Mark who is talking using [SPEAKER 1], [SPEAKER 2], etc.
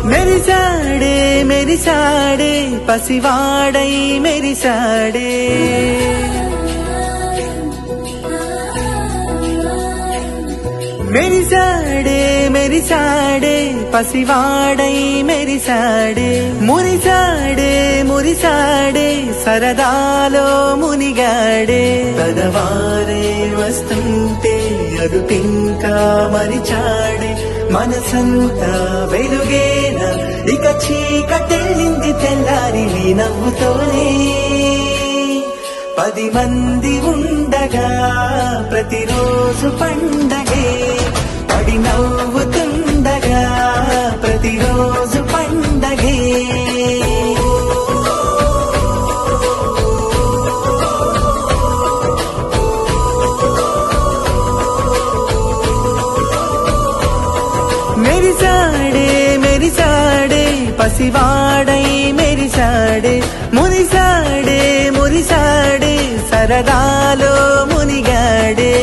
[SPEAKER 1] మెరిసాడే మెరిసాడే పసివాడై మెరిసాడే మెరిసాడే మెరిసాడే పసివాడై మెరిసాడే మురిసాడే మురిసాడే సరదాలో మునిగాడే పదవారే వస్తుంటే అదుపింకా మరిచాడే మనసంతా వెలుగేన ఇక చీకటెళ్ళింది తెల్లారి నీ నవ్వుతోనే 10 మంది ఉండగా ప్రతిరోజు పండగే పడి నవ్వుతుండగా ప్రతిరోజు పండగే మెరిసాడే మెరిసాడే పసివాడై మెరిసాడే మురిసాడే మురిసాడే సరదాలో మునిగాడే